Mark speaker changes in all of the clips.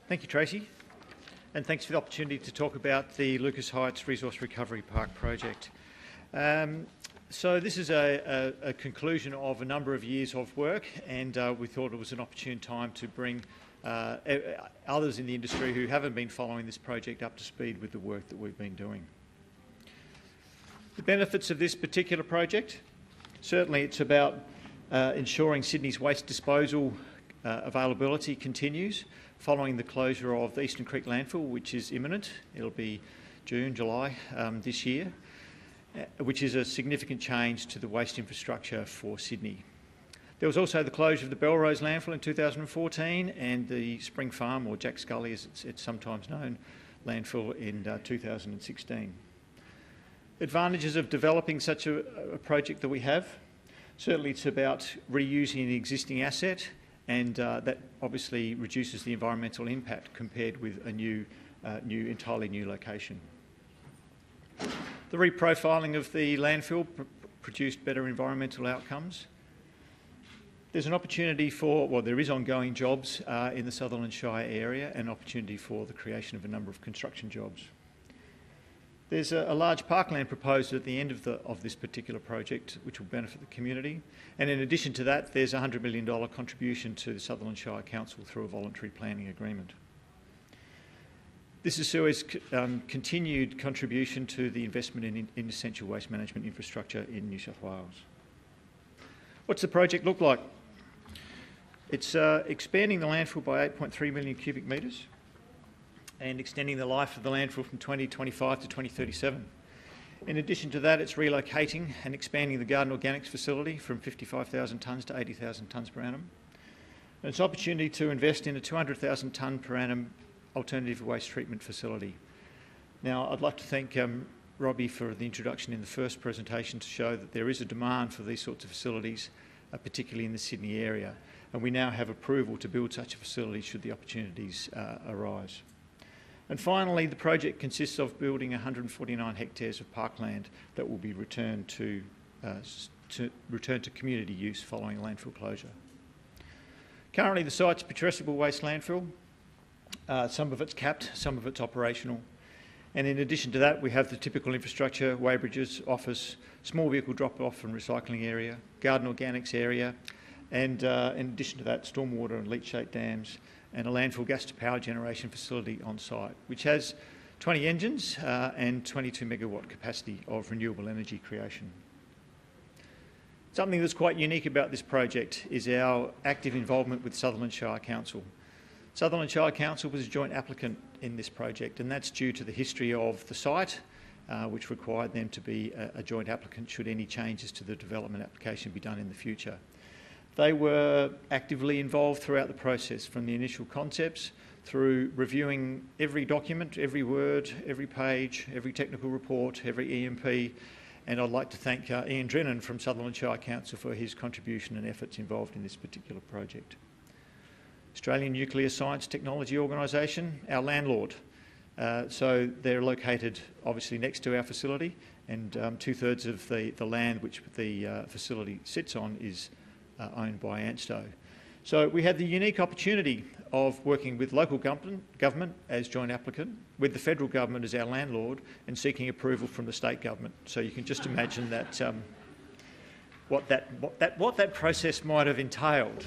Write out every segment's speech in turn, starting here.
Speaker 1: Thank you, Tracy, and thanks for the opportunity to talk about the Lucas Heights Resource Recovery Park project. So this is a conclusion of a number of years of work, and we thought it was an opportune time to bring others in the industry who haven't been following this project up to speed with the work that we've been doing. The benefits of this particular project: certainly it's about ensuring Sydney's waste disposal availability continues following the closure of the Eastern Creek landfill, which is imminent. It'll be June, July this year, which is a significant change to the waste infrastructure for Sydney. There was also the closure of the Belrose landfill in 2014 and the Spring Farm, or Jack Scully as it's sometimes known, landfill in 2016. Advantages of developing such a project that we have: certainly it's about reusing an existing asset, and that obviously reduces the environmental impact compared with a entirely new location. The reprofiling of the landfill produced better environmental outcomes. There's an opportunity there is ongoing jobs in the Sutherland Shire area, and opportunity for the creation of a number of construction jobs. There's a large parkland proposed at the end of this particular project, which will benefit the community. And in addition to that, there's a $100 million contribution to the Sutherland Shire Council through a voluntary planning agreement. This is SUE's continued contribution to the investment in essential waste management infrastructure in New South Wales. What's the project look like? It's expanding the landfill by 8.3 million cubic metres and extending the life of the landfill from 2025 to 2037. In addition to that, it's relocating and expanding the garden organics facility from 55,000 tonnes to 80,000 tonnes per annum. And it's an opportunity to invest in a 200,000 tonne per annum alternative waste treatment facility. Now, I'd like to thank Robbie for the introduction in the first presentation to show that there is a demand for these sorts of facilities, particularly in the Sydney area. And we now have approval to build such a facility should the opportunities arise. And finally, the project consists of building 149 hectares of parkland that will be returned to community use following landfill closure. Currently, the site's a putrescible waste landfill. Some of it's capped, some of it's operational. And in addition to that, we have the typical infrastructure: weighbridges, office, small vehicle drop-off and recycling area, garden organics area, and in addition to that, stormwater and leachate dams, and a landfill gas-to-power generation facility on site, which has 20 engines and 22 megawatt capacity of renewable energy creation. Something that's quite unique about this project is our active involvement with Sutherland Shire Council. Sutherland Shire Council was a joint applicant in this project, and that's due to the history of the site, which required them to be a joint applicant should any changes to the development application be done in the future. They were actively involved throughout the process, from the initial concepts through reviewing every document, every word, every page, every technical report, every EMP, and I'd like to thank Ian Drennan from Sutherland Shire Council for his contribution and efforts involved in this particular project. Australian Nuclear Science Technology Organisation, our landlord. So they're located obviously next to our facility, and 2/3 of the land which the facility sits on is owned by ANSTO. So we had the unique opportunity of working with local government as joint applicant, with the federal government as our landlord, and seeking approval from the state government. So you can just imagine that what that process might have entailed.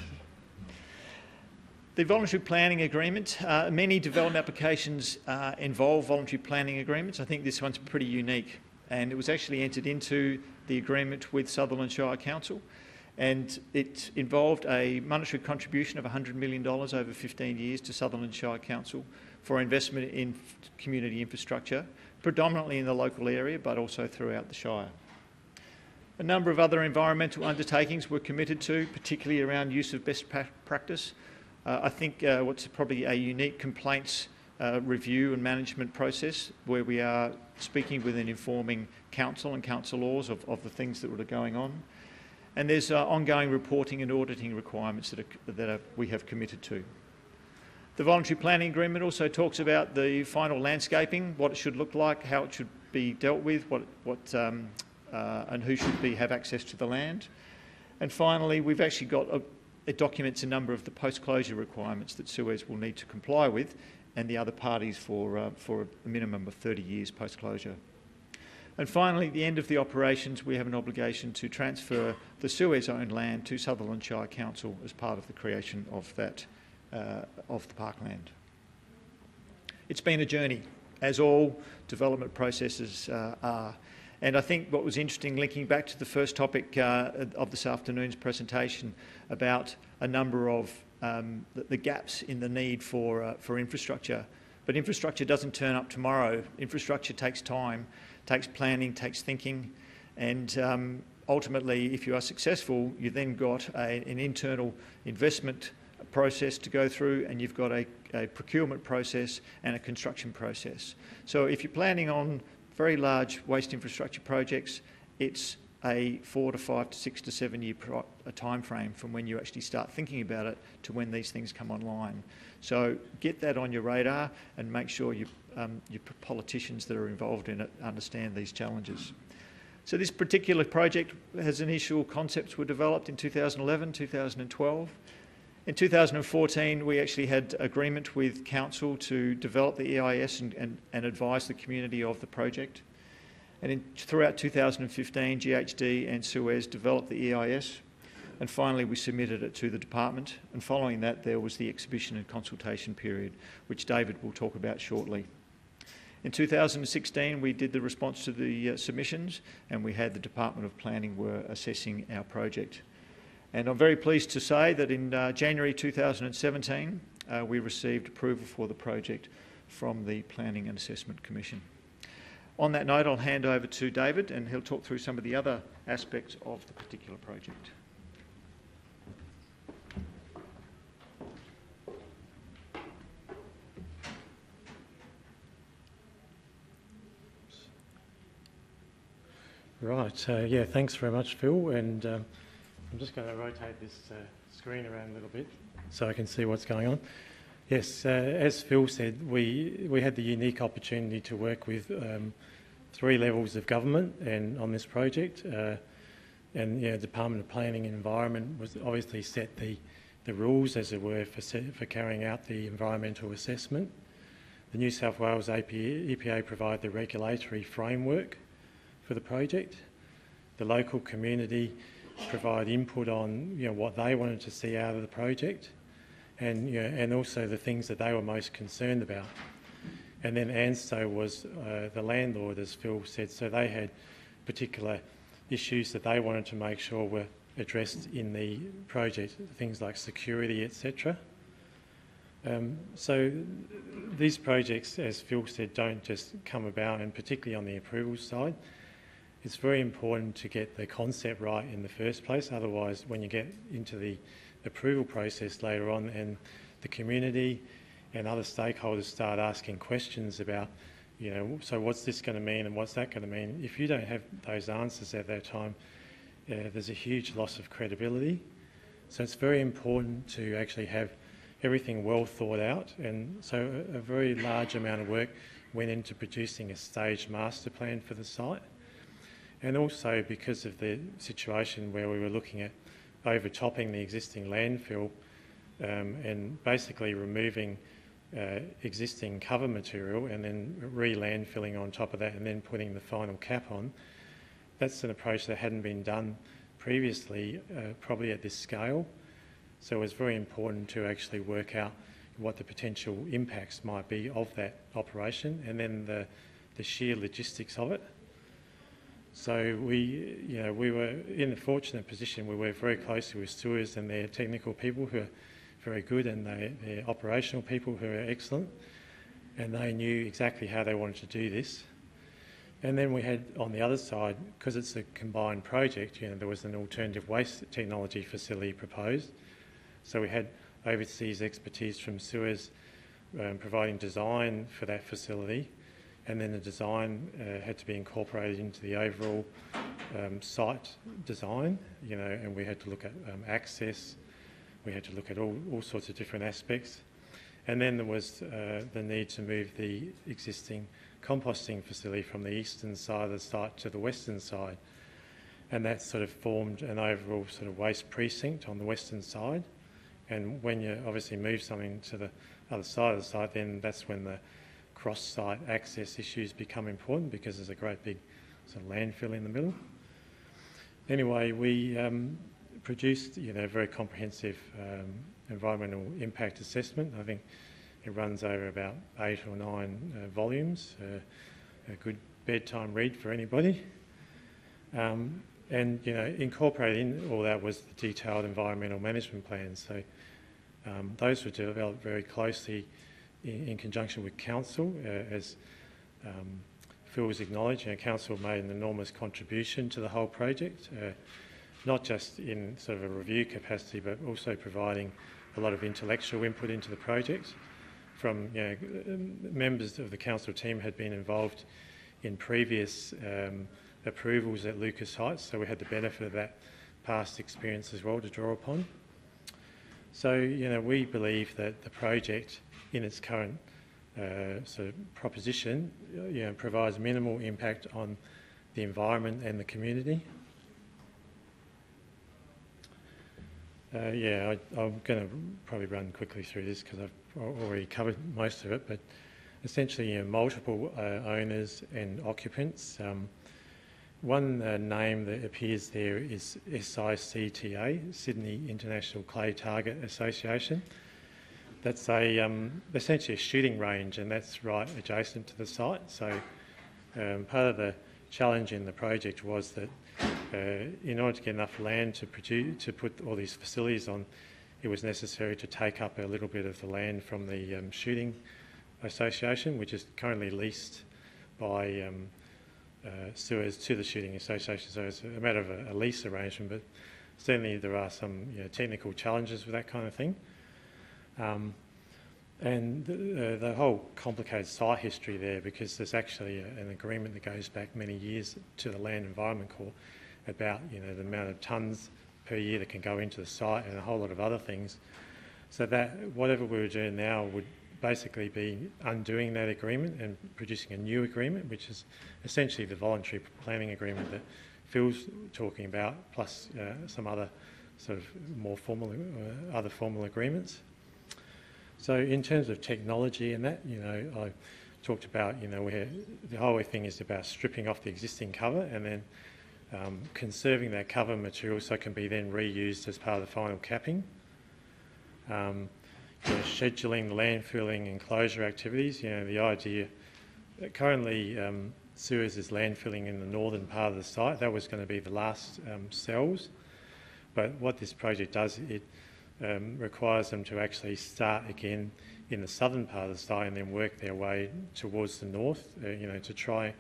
Speaker 1: The voluntary planning agreement, many development applications involve voluntary planning agreements. I think this one's pretty unique, and it was actually entered into the agreement with Sutherland Shire Council, and it involved a monetary contribution of $100 million over 15 years to Sutherland Shire Council for investment in community infrastructure, predominantly in the local area, but also throughout the Shire. A number of other environmental undertakings were committed to, particularly around use of best practice. I think what's probably a unique complaints review and management process, where we are speaking with and informing council and councillors of the things that are going on. And there's ongoing reporting and auditing requirements that we have committed to. The voluntary planning agreement also talks about the final landscaping, what it should look like, how it should be dealt with, and who should have access to the land. And finally, we've actually got it documents a number of the post-closure requirements that Suez will need to comply with, and the other parties for a minimum of 30 years post-closure. And finally, at the end of the operations, we have an obligation to transfer the Suez-owned land to Sutherland Shire Council as part of the creation of that of the parkland. It's been a journey, as all development processes are. And I think what was interesting, linking back to the first topic of this afternoon's presentation about a number of the gaps in the need for infrastructure. But infrastructure doesn't turn up tomorrow. Infrastructure takes time, takes planning, takes thinking, and ultimately, if you are successful, you then got an internal investment process to go through, and you've got a procurement process and a construction process. So if you're planning on very large waste infrastructure projects, it's a 4 to 5 to 6 to 7 year time frame from when you actually start thinking about it to when these things come online. So get that on your radar and make sure your politicians that are involved in it understand these challenges. So this particular project has initial concepts were developed in 2011, 2012. In 2014, we actually had agreement with Council to develop the EIS and advise the community of the project. And throughout 2015, GHD and Suez developed the EIS, and finally we submitted it to the department, and following that there was the exhibition and consultation period, which David will talk about shortly. In 2016, we did the response to the submissions, and we had the Department of Planning were assessing our project. And I'm very pleased to say that in January 2017, we received approval for the project from the Planning and Assessment Commission. On that note, I'll hand over to David, and he'll talk through some of the other aspects of the particular project.
Speaker 2: Right, yeah, thanks very much, Phil, and I'm just going to rotate this screen around a little bit so I can see what's going on. Yes, as Phil said, we had the unique opportunity to work with 3 levels of government and on this project, and yeah, Department of Planning and Environment was obviously set the rules, as it were, for carrying out the environmental assessment. The New South Wales EPA provide the regulatory framework for the project. The local community provide input on what they wanted to see out of the project, and and also the things that they were most concerned about. And then ANSTO was the landlord, as Phil said, so they had particular issues that they wanted to make sure were addressed in the project, things like security, etc. So these projects, as Phil said, don't just come about, and particularly on the approvals side, it's very important to get the concept right in the first place. Otherwise, when you get into the approval process later on and the community and other stakeholders start asking questions about, so what's this going to mean and what's that going to mean? If you don't have those answers at that time, there's a huge loss of credibility. So it's very important to actually have everything well thought out, and so a very large amount of work went into producing a staged master plan for the site. And also because of the situation where we were looking at overtopping the existing landfill and basically removing existing cover material and then re-landfilling on top of that and then putting the final cap on, that's an approach that hadn't been done previously, probably at this scale. So it was very important to actually work out what the potential impacts might be of that operation and then the sheer logistics of it. So we were in a fortunate position. We worked very closely with Suez and their technical people who are very good, and their operational people who are excellent, and they knew exactly how they wanted to do this. And then we had on the other side, because it's a combined project, there was an alternative waste technology facility proposed. So we had overseas expertise from Suez providing design for that facility. And then the design had to be incorporated into the overall site design, and we had to look at access, we had to look at all sorts of different aspects. And then there was the need to move the existing composting facility from the eastern side of the site to the western side. And that sort of formed an overall sort of waste precinct on the western side. And when you obviously move something to the other side of the site, then that's when the cross-site access issues become important, because there's a great big sort of landfill in the middle. Anyway, we produced a very comprehensive environmental impact assessment. I think it runs over about 8 or 9 volumes, a good bedtime read for anybody. And incorporated in all that was the detailed environmental management plans. So those were developed very closely in conjunction with council, as Phil was acknowledged. Council made an enormous contribution to the whole project, not just in sort of a review capacity, but also providing a lot of intellectual input into the project. From members of the council team had been involved in previous approvals at Lucas Heights, so we had the benefit of that past experience as well to draw upon. So we believe that the project in its current sort of proposition provides minimal impact on the environment and the community. I'm going to probably run quickly through this because I've already covered most of it, but essentially multiple owners and occupants. One name that appears there is SICTA, Sydney International Clay Target Association. That's essentially a shooting range, and that's right adjacent to the site. So part of the challenge in the project was that in order to get enough land to put all these facilities on, it was necessary to take up a little bit of the land from the shooting association, which is currently leased by Suez to the shooting association. So it's a matter of a lease arrangement, but certainly there are some technical challenges with that kind of thing. And the whole complicated site history there, because there's actually an agreement that goes back many years to the Land Environment Corps about the amount of tonnes per year that can go into the site and a whole lot of other things. So that whatever we were doing now would basically be undoing that agreement and producing a new agreement, which is essentially the voluntary planning agreement that Phil's talking about, plus some other sort of more formal, other formal agreements. So in terms of technology and that, I talked about, the whole thing is about stripping off the existing cover and then conserving that cover material so it can be then reused as part of the final capping. Scheduling the landfilling and closure activities. The idea that currently Suez is landfilling in the northern part of the site. That was going to be the last cells, but what this project does, it requires them to actually start again in the southern part of the site and then work their way towards the north, to try,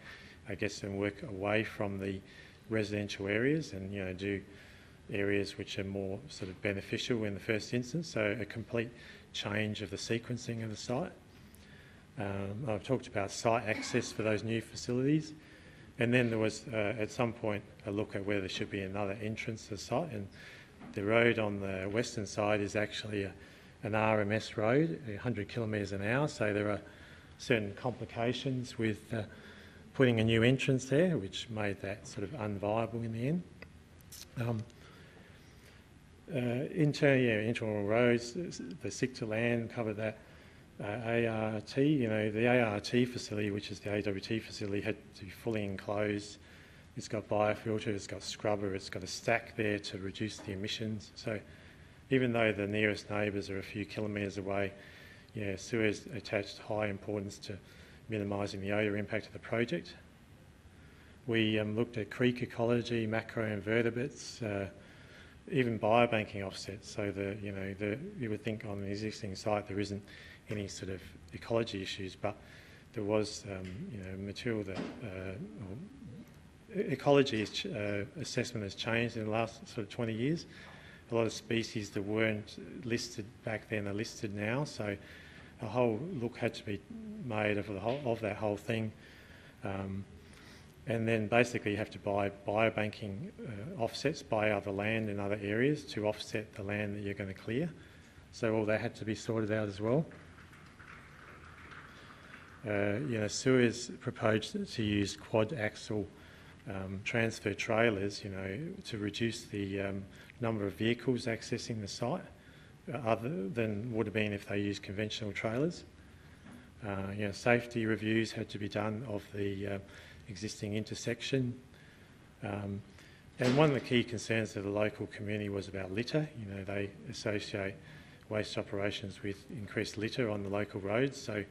Speaker 2: I guess, and work away from the residential areas and, do areas which are more sort of beneficial in the first instance. So a complete change of the sequencing of the site. I've talked about site access for those new facilities. And then there was, at some point, a look at whether there should be another entrance to the site. And the road on the western side is actually an RMS road, 100 kilometres an hour. So there are certain complications with putting a new entrance there, which made that sort of unviable in the end. Internal roads, the sector land covered that. ART, the ART facility, which is the AWT facility, had to be fully enclosed. It's got biofilter, it's got scrubber, it's got a stack there to reduce the emissions. So even though the nearest neighbours are a few kilometres away, Suez attached high importance to minimising the odour impact of the project. We looked at creek ecology, macroinvertebrates, even biobanking offsets. So you would think on the existing site there isn't any sort of ecology issues, but there was material that ecology assessment has changed in the last sort of 20 years. A lot of species that weren't listed back then are listed now, so a whole look had to be made of that whole thing. And then basically you have to buy biobanking offsets, buy other land in other areas to offset the land that you're going to clear. So all that had to be sorted out as well. Suez proposed to use quad axle transfer trailers, to reduce the number of vehicles accessing the site. other than would have been if they used conventional trailers. Safety reviews had to be done of the existing intersection. And one of the key concerns of the local community was about litter. They associate waste operations with increased litter on the local roads. So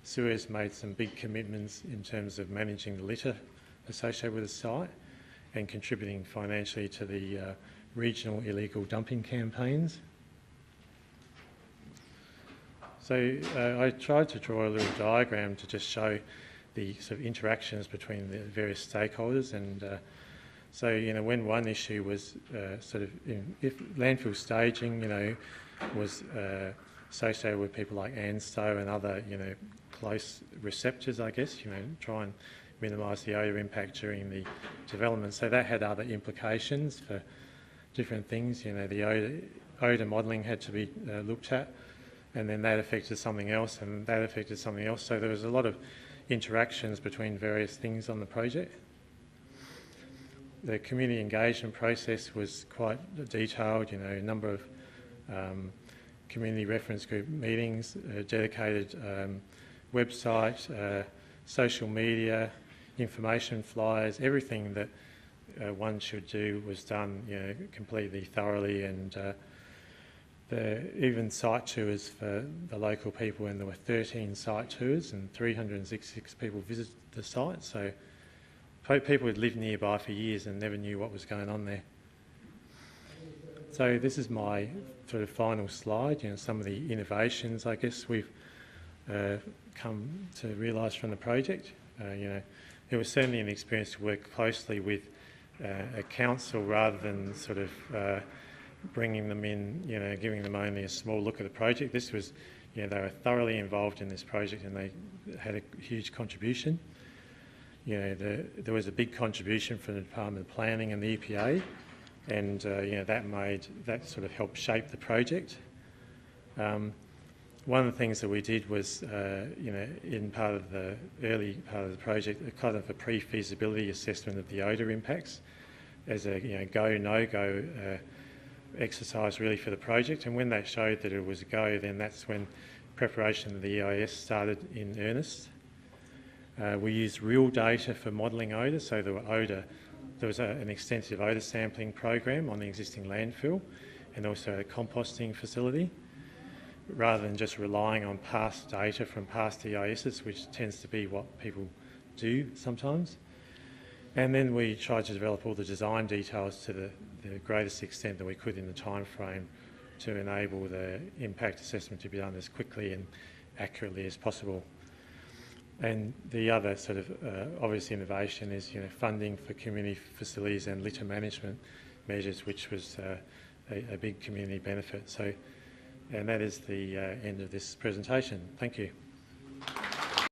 Speaker 2: Suez made some big commitments in terms of managing the litter associated with the site and contributing financially to the regional illegal dumping campaigns. So I tried to draw a little diagram to just show the sort of interactions between the various stakeholders. And when one issue was if landfill staging, was associated with people like ANSTO and other, close receptors, I guess, try and minimise the odour impact during the development. So that had other implications for different things. The odour modelling had to be looked at, and then that affected something else, and that affected something else. So there was a lot of interactions between various things on the project. The community engagement process was quite detailed, a number of community reference group meetings, a dedicated website, social media, information flyers, everything that one should do was done completely thoroughly, and even site tours for the local people, and there were 13 site tours and 366 people visited the site. So people had lived nearby for years and never knew what was going on there. So this is my sort of final slide, some of the innovations I guess we've come to realise from the project. It was certainly an experience to work closely with a council rather than sort of bringing them in, giving them only a small look at the project. This was, they were thoroughly involved in this project and they had a huge contribution. There was a big contribution from the Department of Planning and the EPA, and that sort of helped shape the project. One of the things that we did was, in part of the early part of the project, a kind of a pre-feasibility assessment of the odour impacts as a go, no-go exercise really for the project. And when they showed that it was a go, then that's when preparation of the EIS started in earnest. We used real data for modelling odour, so there was an extensive odour sampling program on the existing landfill and also a composting facility, rather than just relying on past data from past EISs, which tends to be what people do sometimes. And then we tried to develop all the design details to the greatest extent that we could in the time frame to enable the impact assessment to be done as quickly and accurately as possible. And the other sort of obvious innovation is funding for community facilities and litter management measures, which was a big community benefit. And that is the end of this presentation. Thank you.